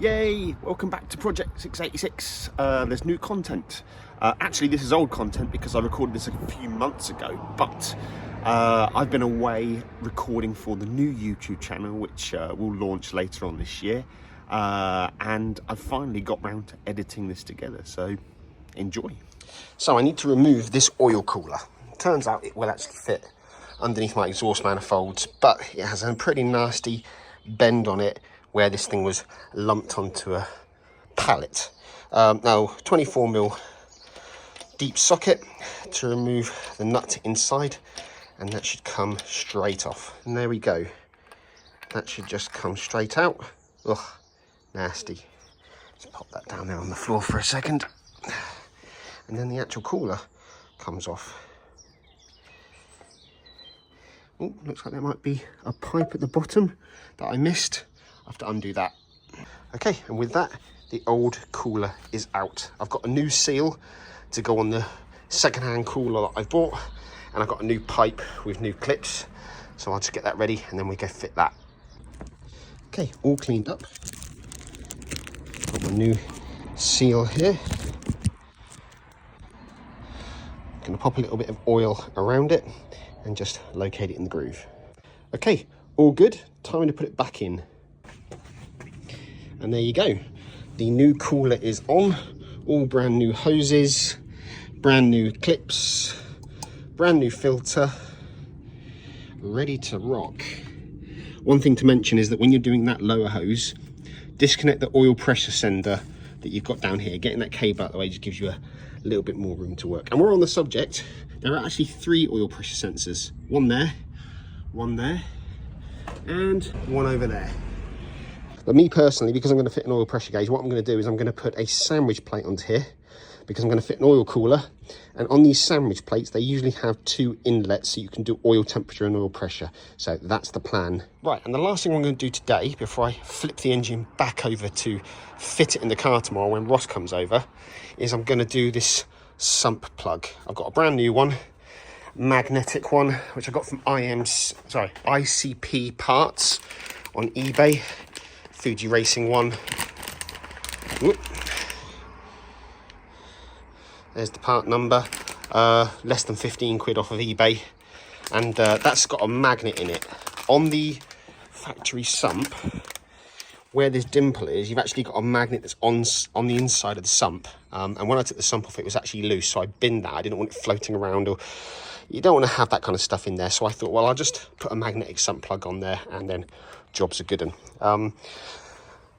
Yay! Welcome back to Project 686. There's new content. Actually, this is old content because I recorded this a few months ago, but I've been away recording for the new YouTube channel, which will launch later on this year. And I've finally got round to editing this together, so enjoy. So I need to remove this oil cooler. Turns out it will actually fit underneath my exhaust manifolds, but it has a pretty nasty bend on it where this thing was lumped onto a pallet. Now 24mm deep socket to remove the nut inside, and that should come straight off. And there we go. That should just come straight out. Ugh, nasty. Let's pop that down there on the floor for a second. And then the actual cooler comes off. Oh, looks like there might be a pipe at the bottom that I missed. I have to undo that. Okay, and with that, the old cooler is out. I've got a new seal to go on the second-hand cooler that I bought, and I've got a new pipe with new clips. So I'll just get that ready and then we go fit that. Okay, all cleaned up. Got my new seal here. Gonna pop a little bit of oil around it and just locate it in the groove. Okay, all good. Time to put it back in. And there you go. The new cooler is on. All brand new hoses, brand new clips, brand new filter, ready to rock. One thing to mention is that when you're doing that lower hose, disconnect the oil pressure sender that you've got down here. Getting that cable out of the way just gives you a little bit more room to work. And we're on the subject, there are actually 3 oil pressure sensors. One there, and one over there. But me personally, because I'm going to fit an oil pressure gauge, what I'm going to do is I'm going to put a sandwich plate onto here, because I'm going to fit an oil cooler. And on these sandwich plates, they usually have 2 inlets so you can do oil temperature and oil pressure. So that's the plan. Right, and the last thing I'm going to do today, before I flip the engine back over to fit it in the car tomorrow when Ross comes over, is I'm going to do this sump plug. I've got a brand new one, magnetic one, which I got from ICP parts on eBay. Fuji Racing one. Whoop. There's the part number. Less than 15 quid off of eBay. And that's got a magnet in it. On the factory sump, where this dimple is, you've actually got a magnet that's on the inside of the sump. And when I took the sump off, it was actually loose, so I binned that. I didn't want it floating around, or you don't want to have that kind of stuff in there. So I thought, well, I'll just put a magnetic sump plug on there, and then job's a good one.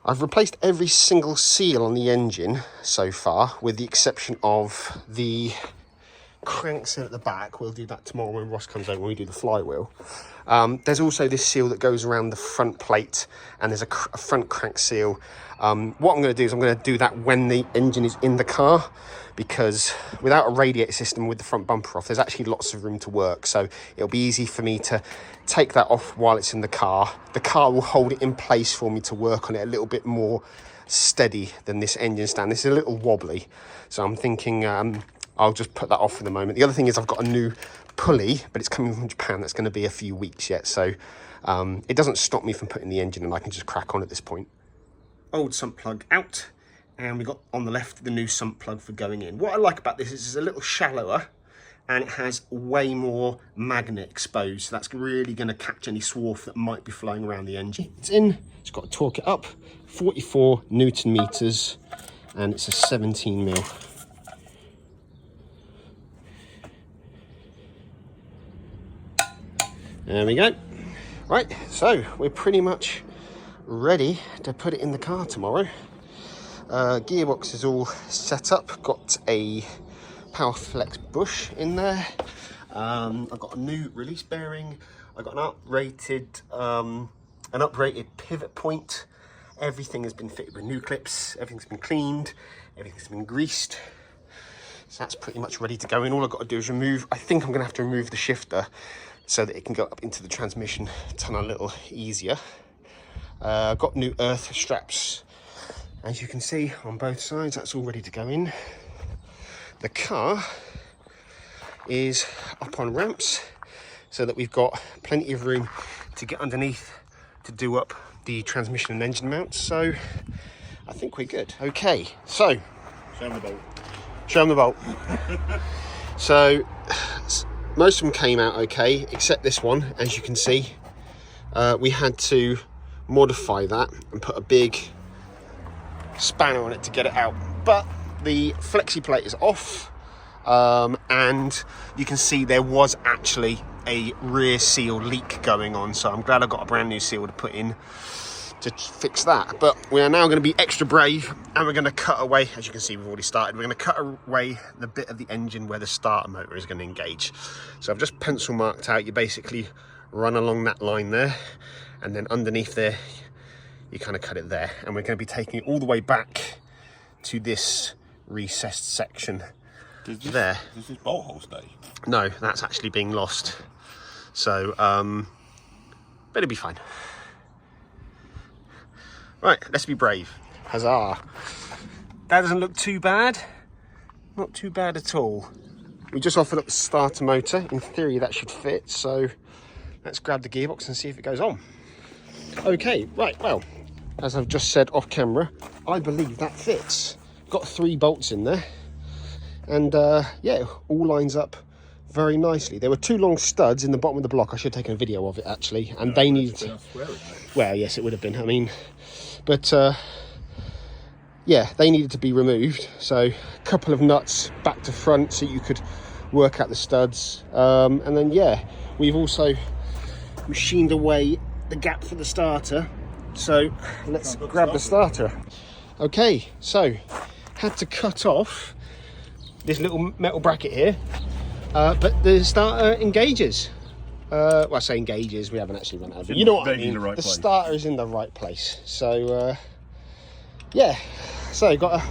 I've replaced every single seal on the engine so far, with the exception of the cranks at the back. We'll do that tomorrow when Ross comes over, when we do the flywheel. There's also this seal that goes around the front plate, and there's a front crank seal. What I'm going to do is I'm going to do that when the engine is in the car, because without a radiator system with the front bumper off, there's actually lots of room to work. So it'll be easy for me to take that off while it's in the car. The car will hold it in place for me to work on it a little bit more steady than this engine stand. This is a little wobbly, so I'm thinking I'll just put that off for the moment. The other thing is I've got a new pulley, but it's coming from Japan. That's going to be a few weeks yet, so it doesn't stop me from putting the engine, and I can just crack on at this point. Old sump plug out, and we've got on the left the new sump plug for going in. What I like about this is it's a little shallower, and it has way more magnet exposed, so that's really going to catch any swarf that might be flowing around the engine. It's in, it's got to torque it up, 44 Newton meters, and it's a 17mm. There we go. Right, so we're pretty much ready to put it in the car tomorrow. Gearbox is all set up, got a Power Flex bush in there. I've got a new release bearing. I've got an uprated pivot point. Everything has been fitted with new clips. Everything's been cleaned. Everything's been greased. So that's pretty much ready to go in. All I've got to do is remove, I think I'm going to have to remove the shifter so that it can go up into the transmission a ton a little easier. I've got new earth straps, as you can see, on both sides. That's all ready to go in. The car is up on ramps so that we've got plenty of room to get underneath to do up the transmission and engine mounts. So I think we're good. Okay, so Show them the bolt. Show them the bolt. So most of them came out okay, except this one, as you can see. We had to modify that and put a big spanner on it to get it out. But the FlexiPlate is off, and you can see there was actually a rear seal leak going on. So I'm glad I got a brand new seal to put in to fix that. But we are now going to be extra brave, and we're going to cut away, as you can see we've already started, we're going to cut away the bit of the engine where the starter motor is going to engage. So I've just pencil marked out, you basically run along that line there, and then underneath there you kind of cut it there, and we're going to be taking it all the way back to this recessed section. Does this bolt hole stay? No, that's actually being lost. So but it'll be fine. Right, let's be brave. Huzzah. That doesn't look too bad. Not too bad at all. We just offered up the starter motor. In theory, that should fit. So let's grab the gearbox and see if it goes on. Okay, right, well, as I've just said off camera, I believe that fits. Got 3 bolts in there. And yeah, all lines up very nicely. There were 2 long studs in the bottom of the block. I should have taken a video of it, actually. And they needed... Well, yes, it would have been. I mean... But yeah, they needed to be removed. So a couple of nuts back to front so you could work out the studs. And then, yeah, we've also machined away the gap for the starter. So let's grab the starter. Okay, so had to cut off this little metal bracket here. But the starter engages. Well, I say engages, we haven't actually run out of it. You know what I mean? The starter is in the right place. So, yeah. So, got a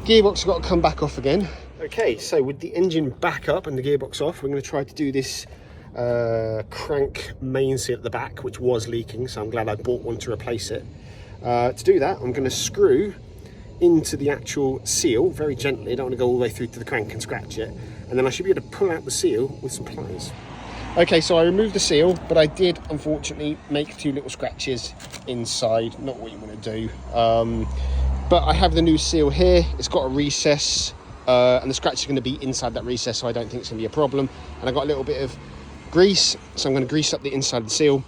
gearbox, got to come back off again. Okay, so with the engine back up and the gearbox off, we're going to try to do this crank main seal at the back, which was leaking. So I'm glad I bought one to replace it. To do that, I'm going to screw into the actual seal very gently. I don't want to go all the way through to the crank and scratch it. And then I should be able to pull out the seal with some pliers. Okay, so I removed the seal, but I did unfortunately make 2 little scratches inside. Not what you want to do. But I have the new seal here. It's got a recess, and the scratch is going to be inside that recess, so I don't think it's going to be a problem. And I got a little bit of grease, so I'm going to grease up the inside of the seal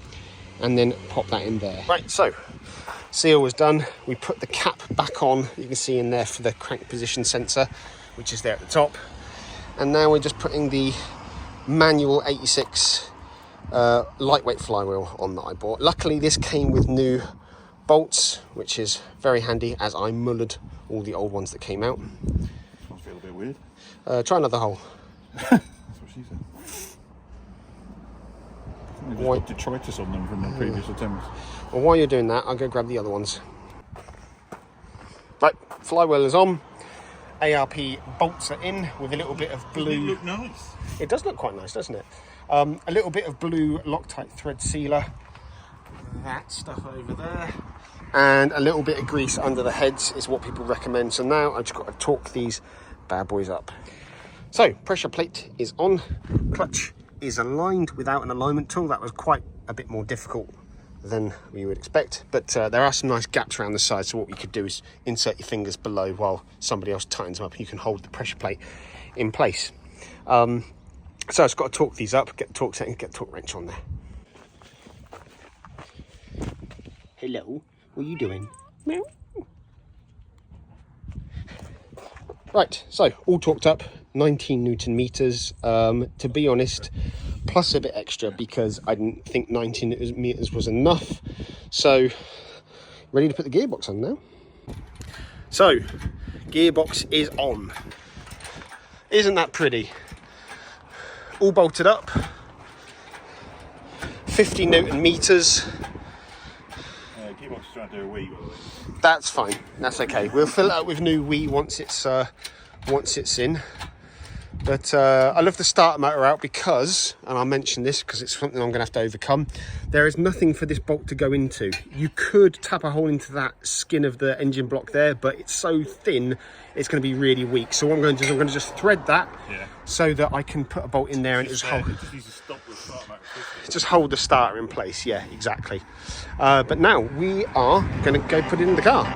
and then pop that in there. Right, so seal was done. We put the cap back on. You can see in there for the crank position sensor, which is there at the top. And now we're just putting the manual 86 lightweight flywheel on that I bought. Luckily this came with new bolts, which is very handy, as I mullered all the old ones that came out. I feel a bit weird. Try another hole. That's what she said. I think they just got detritus on them from their previous attempts. Well, while you're doing that, I'll go grab the other ones. Right, flywheel is on. ARP bolts are in with a little bit of blue. Doesn't it look nice? It does look quite nice, doesn't it? A little bit of blue Loctite thread sealer. That stuff over there. And a little bit of grease under the heads is what people recommend. So now I've just got to torque these bad boys up. So pressure plate is on. Clutch is aligned without an alignment tool. That was quite a bit more difficult than we would expect, but there are some nice gaps around the side, so what we could do is insert your fingers below while somebody else tightens them up and you can hold the pressure plate in place. So I've just got to torque these up, get the torque setting, get the torque wrench on there. Hello, what are you doing? Meow. Right, so all torqued up, 19 Newton meters. To be honest, plus a bit extra because I didn't think 19 meters was enough. So, ready to put the gearbox on now. So, gearbox is on. Isn't that pretty? All bolted up. 50 Newton meters. Gearbox is trying to do a wee, by the way. That's fine. That's okay. We'll fill it up with new wee once it's in. But I love the starter motor out because, and I'll mention this because it's something I'm going to have to overcome, there is nothing for this bolt to go into. You could tap a hole into that skin of the engine block there, but it's so thin, it's going to be really weak. So what I'm going to do is I'm going to just thread that so that I can put a bolt in there and just hold. Just hold the starter in place. Yeah, exactly. But now we are going to go put it in the car.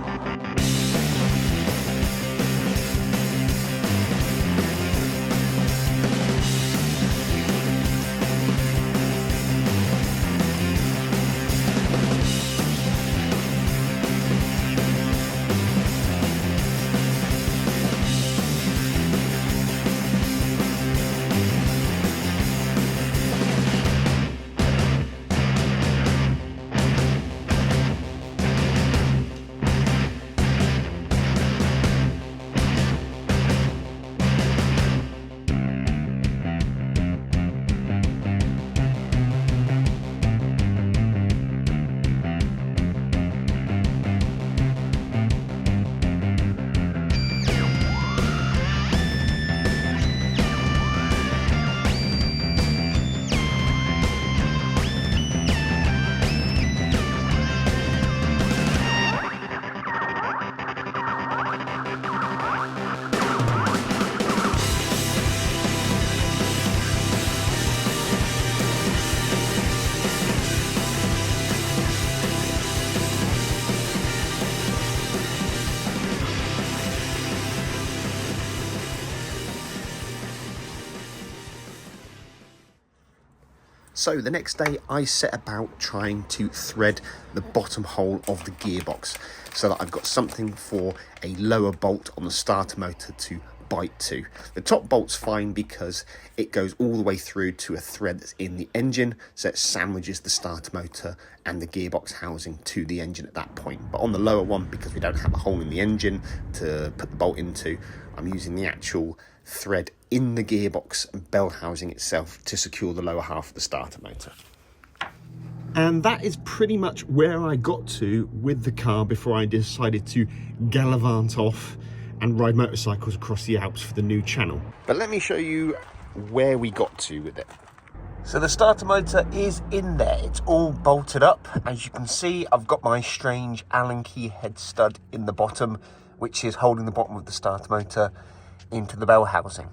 So the next day I set about trying to thread the bottom hole of the gearbox so that I've got something for a lower bolt on the starter motor to bite to. The top bolt's fine because it goes all the way through to a thread that's in the engine, so it sandwiches the starter motor and the gearbox housing to the engine at that point. But on the lower one, because we don't have a hole in the engine to put the bolt into, I'm using the actual thread in the gearbox and bell housing itself to secure the lower half of the starter motor. And that is pretty much where I got to with the car before I decided to gallivant off and ride motorcycles across the Alps for the new channel. But let me show you where we got to with it. So the starter motor is in there. It's all bolted up. As you can see, I've got my strange Allen key head stud in the bottom, which is holding the bottom of the starter motor into the bell housing.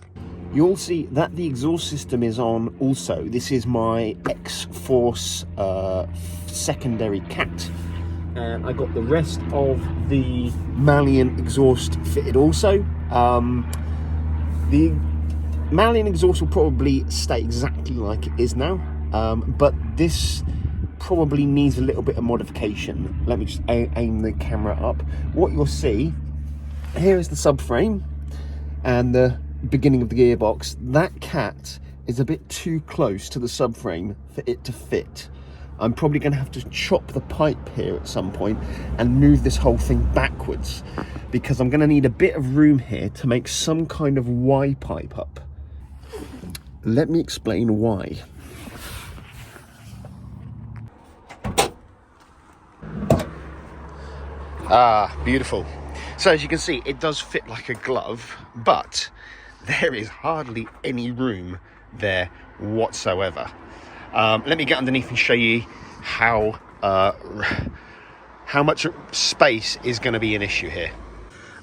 You'll see that the exhaust system is on also. This is my X-Force secondary cat. And I got the rest of the Malian exhaust fitted also. The Malian exhaust will probably stay exactly like it is now, but this probably needs a little bit of modification. Let me just aim the camera up. What you'll see, here is the subframe and the beginning of the gearbox. That cat is a bit too close to the subframe for it to fit. I'm probably going to have to chop the pipe here at some point and move this whole thing backwards, because I'm going to need a bit of room here to make some kind of Y pipe up. Let me explain why. Ah, beautiful. So as you can see, it does fit like a glove, but there is hardly any room there whatsoever. Let me get underneath and show you how much space is going to be an issue here.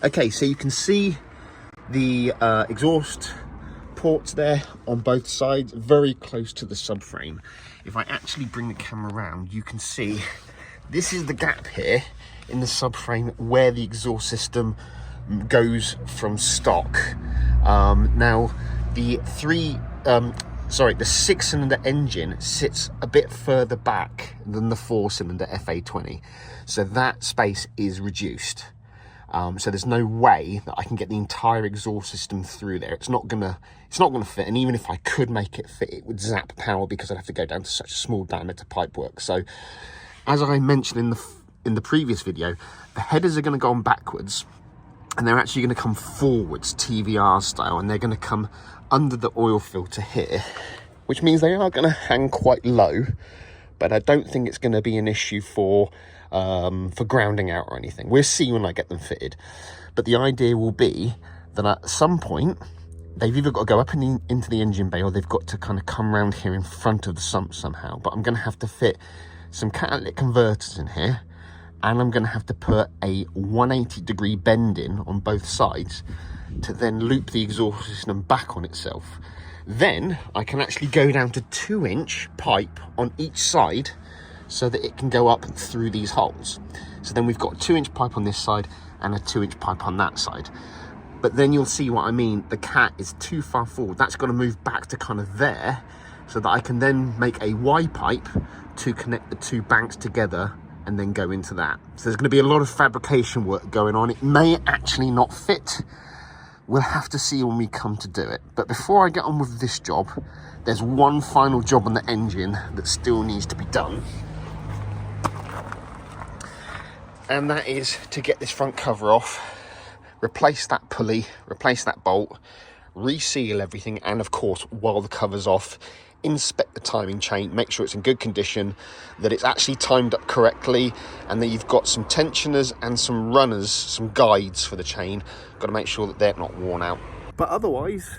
Okay, so you can see the exhaust ports there on both sides, very close to the subframe. If I actually bring the camera around, you can see this is the gap here in the subframe where the exhaust system goes from stock. Now the the 6-cylinder engine sits a bit further back than the 4-cylinder FA20, so that space is reduced. So there's no way that I can get the entire exhaust system through there. It's not gonna fit, and even if I could make it fit, it would zap power because I'd have to go down to such a small diameter pipework. So, as I mentioned in the previous video, the headers are going to go on backwards, and they're actually going to come forwards, TVR style, and they're going to come under the oil filter here, which means they are going to hang quite low, but I don't think it's going to be an issue for grounding out or anything. We'll see when I get them fitted. But the idea will be that at some point, they've either got to go up into the engine bay, or they've got to kind of come around here in front of the sump somehow. But I'm going to have to fit some catalytic converters in here, and I'm going to have to put a 180-degree bend in on both sides to then loop the exhaust system back on itself. Then I can actually go down to 2-inch pipe on each side so that it can go up through these holes. So then we've got a 2-inch pipe on this side and a 2-inch pipe on that side. But then you'll see what I mean. The cat is too far forward. That's got to move back to kind of there so that I can then make a Y pipe to connect the two banks together and then go into that. So there's going to be a lot of fabrication work going on. It may actually not fit. We'll have to see when we come to do it. But before I get on with this job, there's one final job on the engine that still needs to be done. And that is to get this front cover off, replace that pulley, replace that bolt, reseal everything, and of course, while the cover's off, inspect the timing chain, make sure it's in good condition, that it's actually timed up correctly, and that you've got some tensioners and some runners, some guides for the chain. Got to make sure that they're not worn out. But otherwise,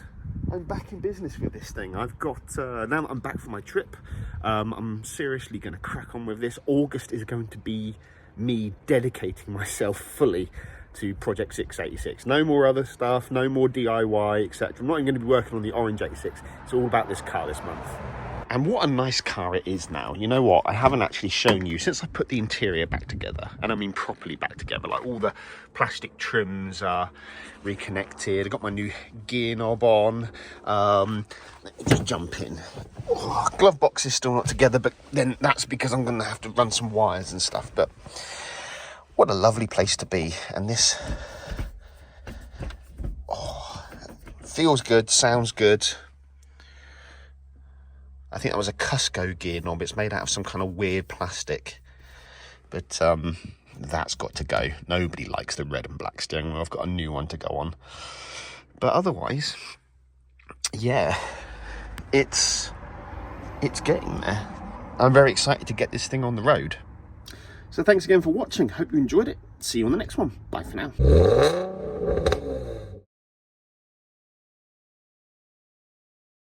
I'm back in business with this thing. I've got, now that I'm back from my trip, I'm seriously going to crack on with this. August is going to be me dedicating myself fully to Project 686. No more other stuff, no more DIY, etc. I'm not even going to be working on the orange 86. It's all about this car this month. And what a nice car it is now. You know what? I haven't actually shown you since I put the interior back together. And I mean properly back together. Like all the plastic trims are reconnected. I got my new gear knob on. Let me just jump in. Oh, glove box is still not together, but then that's because I'm going to have to run some wires and stuff. But what a lovely place to be. And this feels good, sounds good. I think that was a Cusco gear knob. It's made out of some kind of weird plastic. But that's got to go. Nobody likes the red and black steering wheel. I've got a new one to go on. But otherwise, yeah, it's getting there. I'm very excited to get this thing on the road. So thanks again for watching. Hope you enjoyed it. See you on the next one. Bye for now.